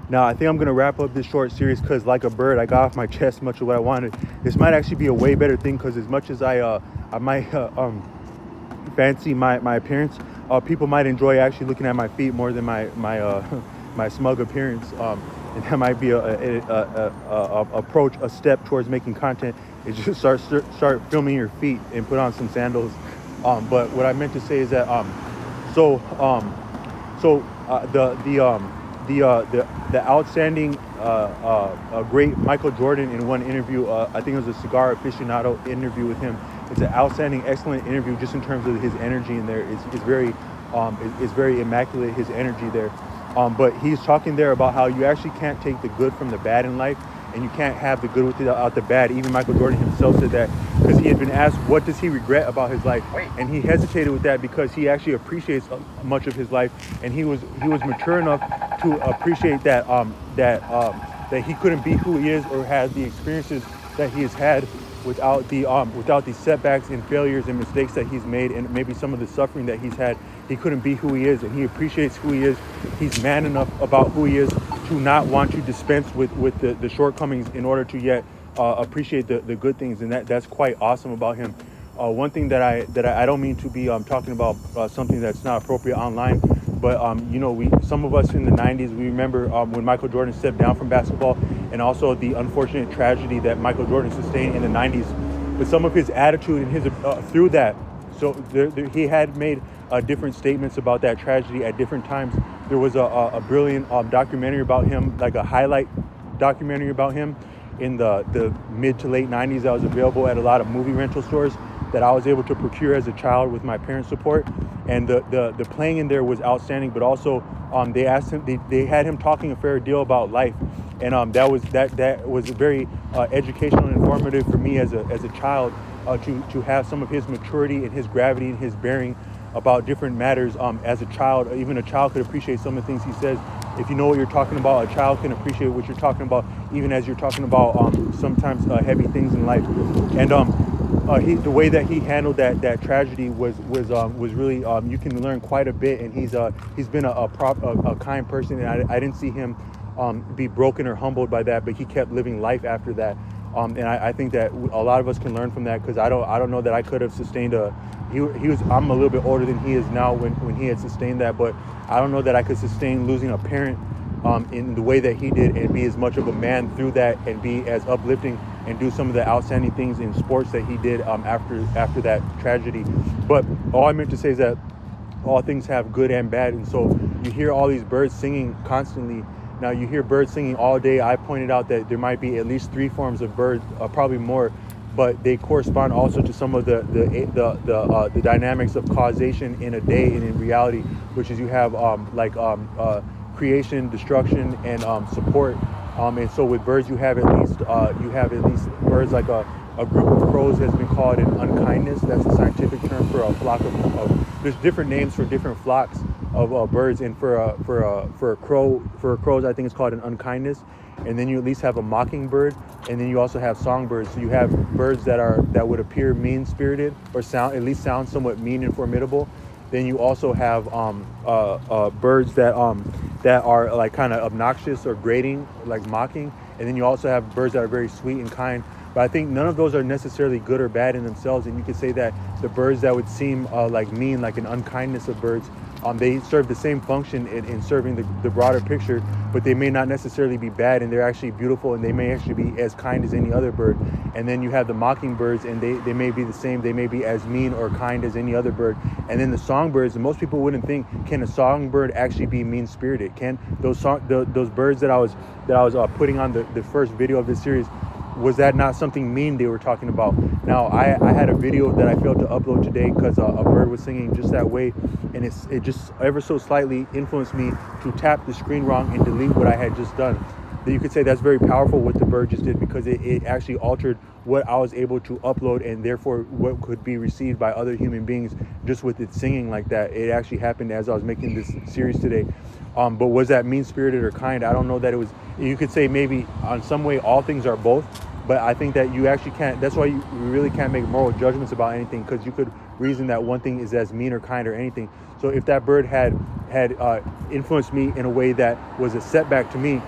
Now, I think I'm going to wrap up this short series because, like a bird, I got off my chest much of what I wanted. This might actually be a way better thing because as much as I might fancy my appearance, people might enjoy actually looking at my feet more than my my smug appearance. And that might be a approach, a step towards making content. Is just start filming your feet and put on some sandals. But what I meant to say is that so um, the outstanding great Michael Jordan in one interview, I think it was a Cigar Aficionado interview with him. It's an outstanding, excellent interview just in terms of his energy in there. It's very immaculate, his energy there. But he's talking there about how you actually can't take the good from the bad in life, and you can't have the good without the bad. Even Michael Jordan himself said that because he had been asked what does he regret about his life, and he hesitated with that because he actually appreciates much of his life, and he was mature enough to appreciate that he couldn't be who he is or had the experiences that he has had without the setbacks and failures and mistakes that he's made, and maybe some of the suffering that he's had. He couldn't be who he is, and he appreciates who he is. He's man enough about who he is to not want to dispense with the shortcomings in order to yet appreciate the good things, and that's quite awesome about him. One thing that I don't mean to be talking about something that's not appropriate online, but some of us in the 90s, we remember when Michael Jordan stepped down from basketball, and also the unfortunate tragedy that Michael Jordan sustained in the 90s. But some of his attitude and his through that, so he had made different statements about that tragedy at different times. There was a brilliant documentary about him, like a highlight documentary about him in the mid to late 90s that was available at a lot of movie rental stores that I was able to procure as a child with my parents' support. And the playing in there was outstanding, but also they asked him, they had him talking a fair deal about life, and that was very educational and informative for me as a child to have some of his maturity and his gravity and his bearing about different matters. As a child, even a child could appreciate some of the things he says. If you know what you're talking about, a child can appreciate what you're talking about, even as you're talking about sometimes heavy things in life. And the way that he handled that tragedy was really you can learn quite a bit. And he's been a kind person, and I didn't see him be broken or humbled by that, but he kept living life after that. And I think that a lot of us can learn from that, because I don't know that I could have sustained I'm a little bit older than he is now when he had sustained that, but I don't know that I could sustain losing a parent in the way that he did, and be as much of a man through that, and be as uplifting and do some of the outstanding things in sports that he did after that tragedy. But all I meant to say is that all things have good and bad, and so you hear all these birds singing constantly. Now you hear birds singing all day. I pointed out that there might be at least 3 forms of birds, probably more, but they correspond also to some of the dynamics of causation in a day and in reality, which is you have creation, destruction, and support. And so with birds, you have at least birds like a group of crows has been called an unkindness. That's a scientific term for a flock of there's different names for different flocks of birds, and for crows, I think it's called an unkindness. And then you at least have a mockingbird, and then you also have songbirds. So you have birds that would appear mean-spirited, or sound somewhat mean and formidable. Then you also have birds that are like kind of obnoxious or grating, like mocking. And then you also have birds that are very sweet and kind. But I think none of those are necessarily good or bad in themselves. And you could say that the birds that would seem like mean, like an unkindness of birds, they serve the same function in serving the broader picture, but they may not necessarily be bad, and they're actually beautiful, and they may actually be as kind as any other bird. And then you have the mockingbirds, and they may be the same. They may be as mean or kind as any other bird. And then the songbirds, and most people wouldn't think, can a songbird actually be mean-spirited? Can those birds that I was putting on the first video of this series, was that not something mean they were talking about? Now, I had a video that I failed to upload today because a bird was singing just that way, and it just ever so slightly influenced me to tap the screen wrong and delete what I had just done. Then you could say that's very powerful what the bird just did, because it actually altered what I was able to upload, and therefore what could be received by other human beings just with it singing like that. It actually happened as I was making this series today. But was that mean-spirited or kind? I don't know that it was. You could say maybe on some way all things are both, but I think that you actually can't. That's why you really can't make moral judgments about anything, because you could reason that one thing is as mean or kind or anything. So if that bird had influenced me in a way that was a setback to me,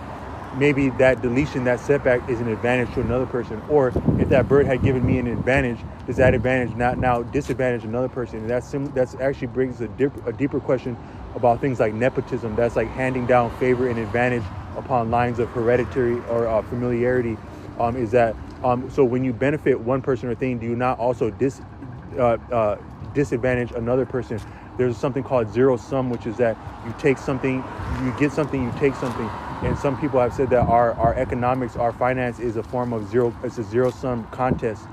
maybe that deletion, that setback is an advantage to another person. Or if that bird had given me an advantage, does that advantage not now disadvantage another person? And that's actually brings a deeper question about things like nepotism. That's like handing down favor and advantage upon lines of hereditary or familiarity. Is that so when you benefit one person or thing, do you not also disadvantage another person? There's something called zero sum, which is that you take something, you get something, you take something. And some people have said that our economics, our finance is a form of it's a zero sum contest.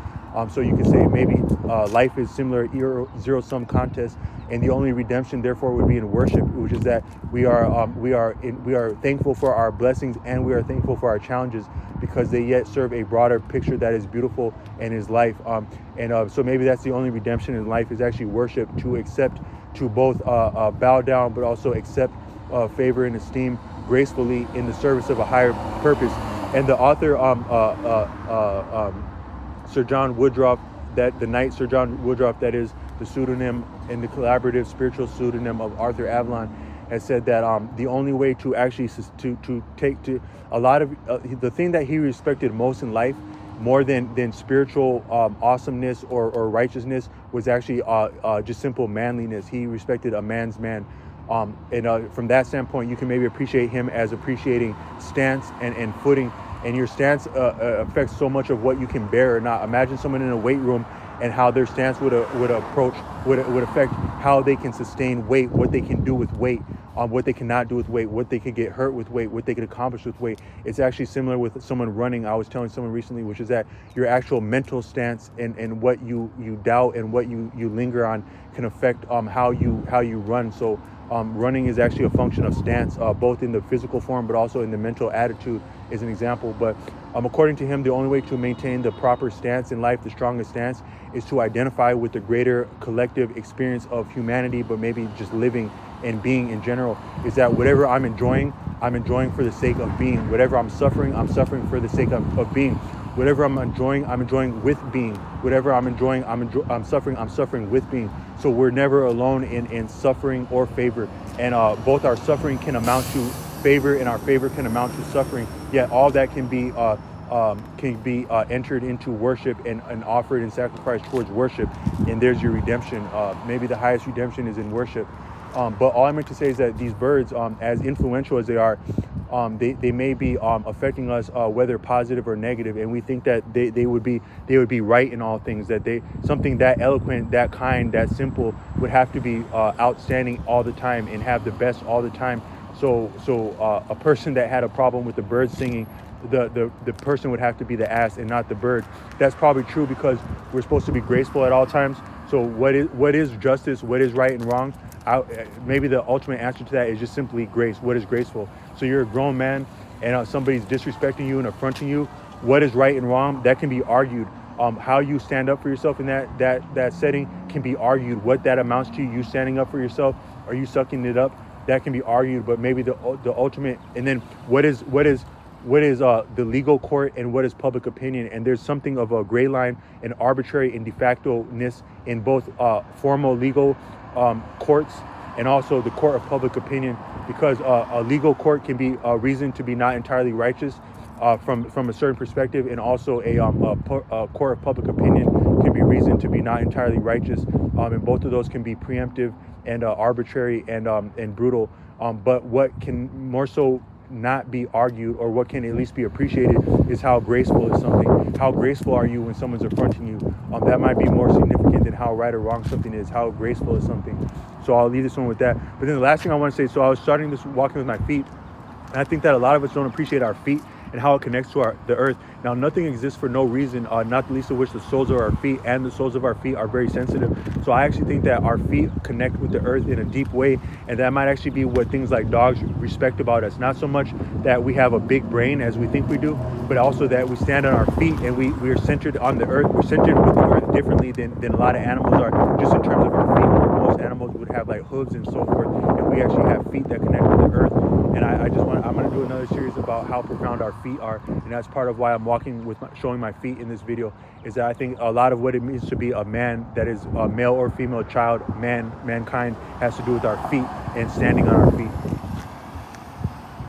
So you can say maybe life is similar, zero sum contest, and the only redemption therefore would be in worship, which is that we are thankful for our blessings and we are thankful for our challenges, because they yet serve a broader picture that is beautiful and is life. So maybe that's the only redemption in life, is actually worship, to accept, to both bow down, but also accept favor and esteem gracefully in the service of a higher purpose. And the author, Sir John Woodroffe, that the knight Sir John Woodroffe, that is the pseudonym and the collaborative spiritual pseudonym of Arthur Avalon, has said that the only way to actually to take to a lot of the thing that he respected most in life, more than spiritual awesomeness or righteousness, was actually just simple manliness. He respected a man's man. From that standpoint, you can maybe appreciate him as appreciating stance and footing. And your stance affects so much of what you can bear or not. Imagine someone in a weight room and how their stance would affect how they can sustain weight, what they can do with weight, what they cannot do with weight, what they could get hurt with weight, what they could accomplish with weight. It's actually similar with someone running. I was telling someone recently, which is that your actual mental stance and what you doubt and what you linger on can affect how you run. So running is actually a function of stance, both in the physical form but also in the mental attitude, is an example. But according to him, the only way to maintain the proper stance in life, the strongest stance, is to identify with the greater collective experience of humanity, but maybe just living and being in general. Is that whatever I'm enjoying for the sake of being. Whatever I'm suffering for the sake of being. Whatever I'm enjoying with being. Whatever I'm enjoying, I'm suffering with being. So we're never alone in suffering or favor. And both our suffering can amount to favor and our favor can amount to suffering. Yet all that can be entered into worship and offered and sacrificed towards worship. And there's your redemption. Maybe the highest redemption is in worship. But all I meant to say is that these birds, as influential as they are, they may be affecting us, whether positive or negative, and we think that they would be right in all things. That something that eloquent, that kind, that simple would have to be outstanding all the time and have the best all the time. So a person that had a problem with the bird singing, the person would have to be the ass and not the bird. That's probably true, because we're supposed to be graceful at all times. So what is justice? What is right and wrong? Maybe the ultimate answer to that is just simply grace. What is graceful? So you're a grown man and somebody's disrespecting you and affronting you. What is right and wrong? That can be argued. How you stand up for yourself in that setting can be argued. What that amounts to, you standing up for yourself, are you sucking it up? That can be argued. But maybe the ultimate, and then what is the legal court and what is public opinion? And there's something of a gray line and arbitrary and de facto-ness in both formal legal courts and also the court of public opinion, because a legal court can be a reason to be not entirely righteous from a certain perspective, and also a court of public opinion can be reason to be not entirely righteous, and both of those can be preemptive and arbitrary and brutal. But what can more so not be argued, or what can at least be appreciated, is how graceful is something. How graceful are you when someone's affronting you? That might be more significant than how right or wrong something is. How graceful is something? So I'll leave this one with that. But then the last thing I want to say, so I was starting this walking with my feet, and I think that a lot of us don't appreciate our feet and how it connects to the earth. Now, nothing exists for no reason, not the least of which the soles of our feet, and the soles of our feet are very sensitive. So I actually think that our feet connect with the earth in a deep way, and that might actually be what things like dogs respect about us. Not so much that we have a big brain as we think we do, but also that we stand on our feet and we are centered on the earth. We're centered with the earth differently than a lot of animals are, just in terms of our feet, where most animals would have like hooves and so forth, and we actually have feet that connect with the earth. And I'm going to do another series about how profound our feet are, and that's part of why I'm walking with showing my feet in this video, is that I think a lot of what it means to be a man, that is a male or female child, mankind, has to do with our feet and standing on our feet.